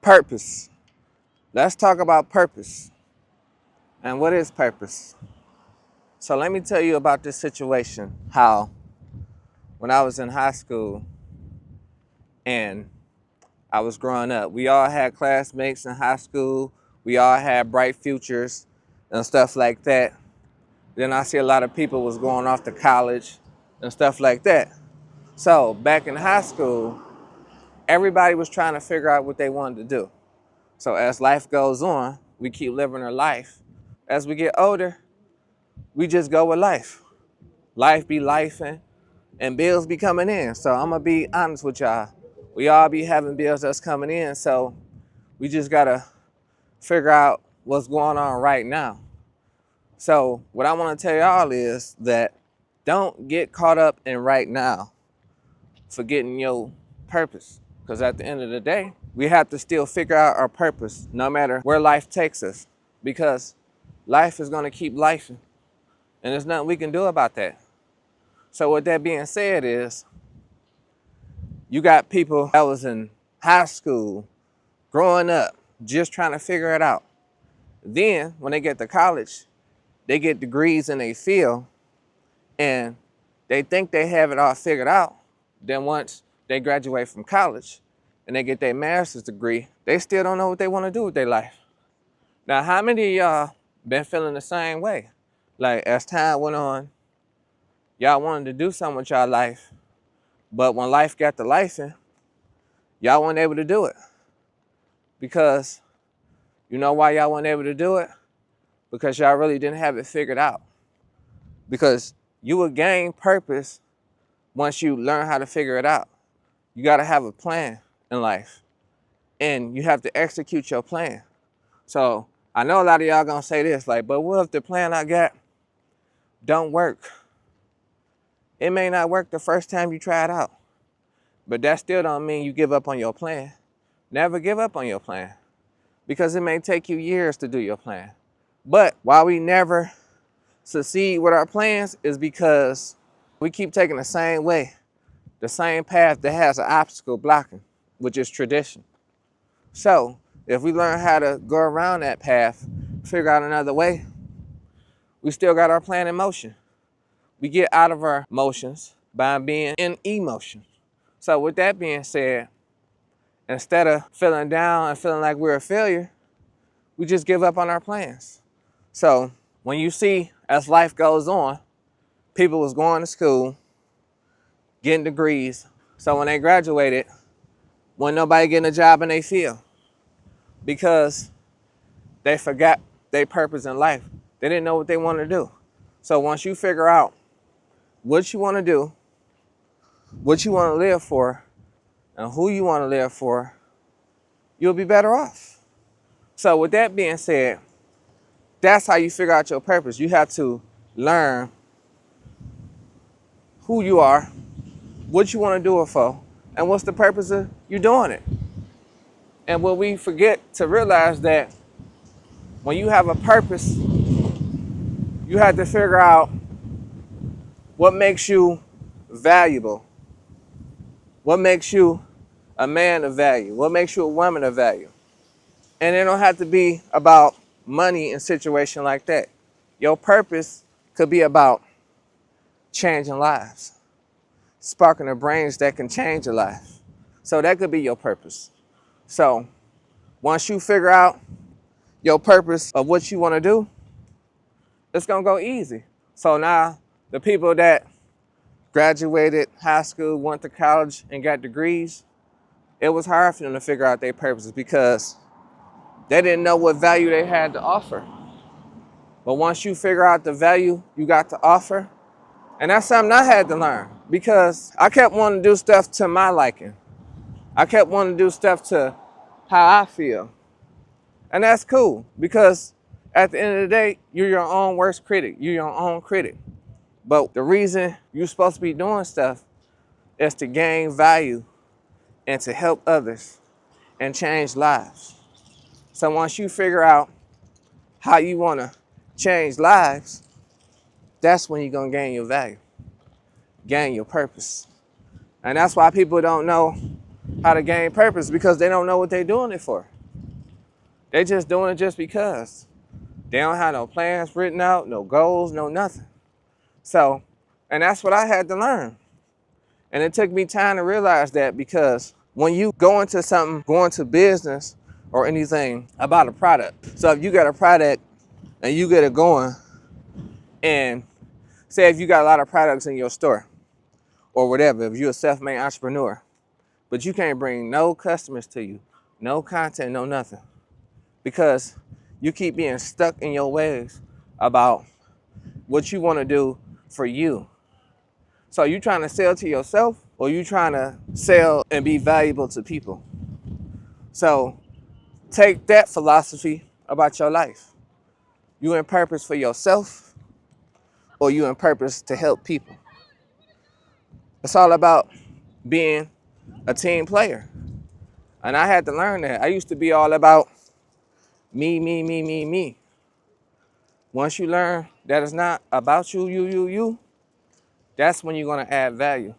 Purpose. Let's talk about purpose. And what is purpose? So let me tell you about this situation. How when I was in high school and I was growing up, we all had classmates in high school. We all had bright futures and stuff like that. Then I see a lot of people was going off to college and stuff like that. So back in high school, everybody was trying to figure out what they wanted to do. So as life goes on, we keep living our life. As we get older, we just go with life. Life be lifing and bills be coming in. So I'm gonna be honest with y'all. We all be having bills that's coming in. So we just gotta figure out what's going on right now. So what I wanna tell y'all is that don't get caught up in right now forgetting your purpose. Because at the end of the day, we have to still figure out our purpose no matter where life takes us. Because life is gonna keep lifing. And there's nothing we can do about that. So with that being said is, you got people that was in high school, growing up, just trying to figure it out. Then when they get to college, they get degrees in their field and they think they have it all figured out. Then once they graduate from college and they get their master's degree, they still don't know what they want to do with their life. Now, how many of y'all been feeling the same way? Like as time went on, y'all wanted to do something with y'all life, but when life got to lifing, y'all weren't able to do it. Because you know why y'all weren't able to do it? Because y'all really didn't have it figured out. Because you will gain purpose once you learn how to figure it out. You got to have a plan in life. And you have to execute your plan. So I know a lot of y'all gonna say this, like, but what if the plan I got don't work? It may not work the first time you try it out. But that still don't mean you give up on your plan. Never give up on your plan. Because it may take you years to do your plan. But why we never succeed with our plans is because we keep taking the same way, the same path that has an obstacle blocking, which is tradition. So if we learn how to go around that path, figure out another way, we still got our plan in motion. We get out of our motions by being in emotion. So with that being said, instead of feeling down and feeling like we're a failure, we just give up on our plans. So when you see, as life goes on, people was going to school, getting degrees. So when they graduated, wasn't nobody getting a job in their field because they forgot their purpose in life. They didn't know what they wanted to do. So once you figure out what you want to do, what you want to live for, and who you want to live for, you'll be better off. So with that being said, that's how you figure out your purpose. You have to learn who you are, what you want to do it for, and what's the purpose of you doing it. And what we forget to realize that when you have a purpose, you have to figure out what makes you valuable, what makes you a man of value, what makes you a woman of value. And it don't have to be about money in a situation like that. Your purpose could be about changing lives, sparking the brains that can change a life. So that could be your purpose. So once you figure out your purpose of what you want to do, it's going to go easy. So now the people that graduated high school, went to college, and got degrees, it was hard for them to figure out their purposes because they didn't know what value they had to offer. But once you figure out the value you got to offer, and that's something I had to learn because I kept wanting to do stuff to my liking. I kept wanting to do stuff to how I feel. And that's cool because at the end of the day, you're your own worst critic. You're your own critic. But the reason you're supposed to be doing stuff is to gain value and to help others and change lives. So once you figure out how you want to change lives, that's when you're going to gain your value, gain your purpose. And that's why people don't know how to gain purpose because they don't know what they're doing it for. They just doing it just because. They don't have no plans written out, no goals, no nothing. So, and that's what I had to learn. And it took me time to realize that, because when you go into something, go into business or anything about a product. So if you got a product and you get it going, and say if you got a lot of products in your store or whatever, if you're a self-made entrepreneur, but you can't bring no customers to you, no content, no nothing, because you keep being stuck in your ways about what you want to do for you. So you trying to sell to yourself, or you trying to sell and be valuable to people? So take that philosophy about your life. You in purpose for yourself, or you in purpose to help people? It's all about being a team player. And I had to learn that. I used to be all about me. Once you learn that it's not about you, that's when you're going to add value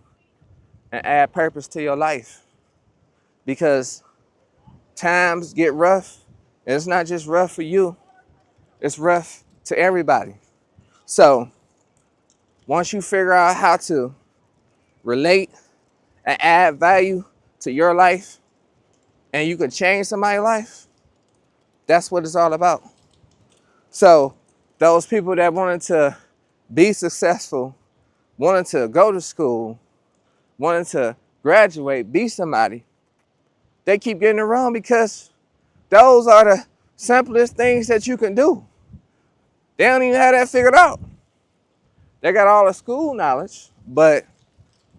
and add purpose to your life. Because times get rough, and it's not just rough for you, it's rough to everybody. So once you figure out how to relate and add value to your life, and you can change somebody's life, that's what it's all about. So those people that wanted to be successful, wanted to go to school, wanted to graduate, be somebody, they keep getting it wrong, because those are the simplest things that you can do. They don't even have that figured out. They got all the school knowledge, but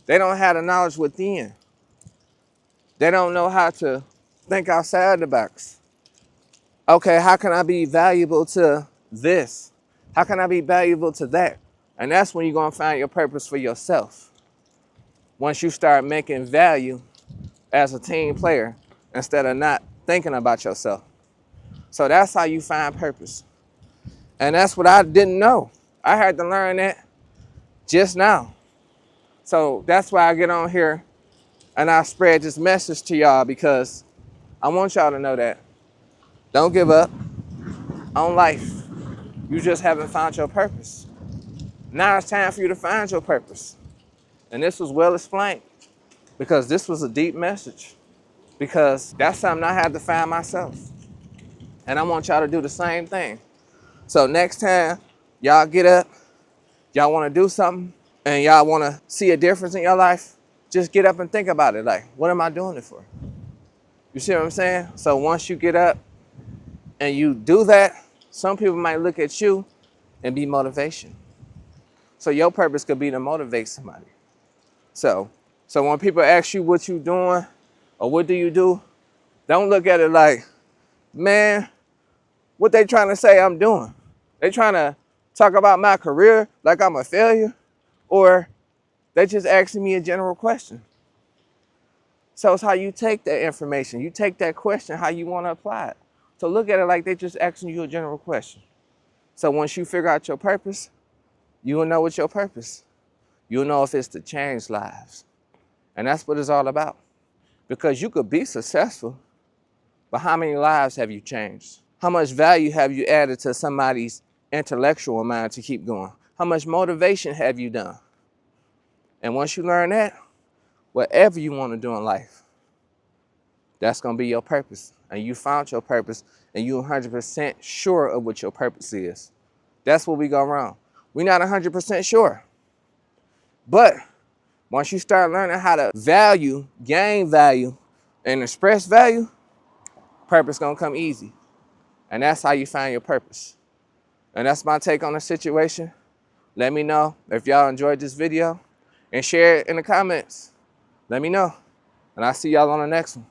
they don't have the knowledge within. They don't know how to think outside the box. Okay, how can I be valuable to this? How can I be valuable to that? And that's when you're going to find your purpose for yourself. Once you start making value as a team player instead of not thinking about yourself. So that's how you find purpose. And that's what I didn't know. I had to learn that just now. So that's why I get on here and I spread this message to y'all, because I want y'all to know that. Don't give up on life. You just haven't found your purpose. Now it's time for you to find your purpose. And this was well explained, because this was a deep message, because that's something I had to find myself. And I want y'all to do the same thing. So next time y'all get up, y'all want to do something, and y'all want to see a difference in your life, just get up and think about it. Like, what am I doing it for? You see what I'm saying? So once you get up and you do that, some people might look at you and be motivation. So your purpose could be to motivate somebody. So when people ask you what you doing or what do you do, don't look at it like, man, what they trying to say I'm doing? They trying to talk about my career like I'm a failure, or they just asking me a general question. So it's how you take that information. You take that question, how you want to apply it. So look at it like they just asking you a general question. So once you figure out your purpose, you will know what's your purpose. You'll know if it's to change lives. And that's what it's all about. Because you could be successful, but how many lives have you changed? How much value have you added to somebody's intellectual mind to keep going? How much motivation have you done? And once you learn that, whatever you want to do in life, that's going to be your purpose. And you found your purpose, and you're 100% sure of what your purpose is. That's where we go wrong. We're not 100% sure. But once you start learning how to value, gain value, and express value, purpose going to come easy. And that's how you find your purpose. And that's my take on the situation. Let me know if y'all enjoyed this video, and share it in the comments. Let me know. And I'll see y'all on the next one.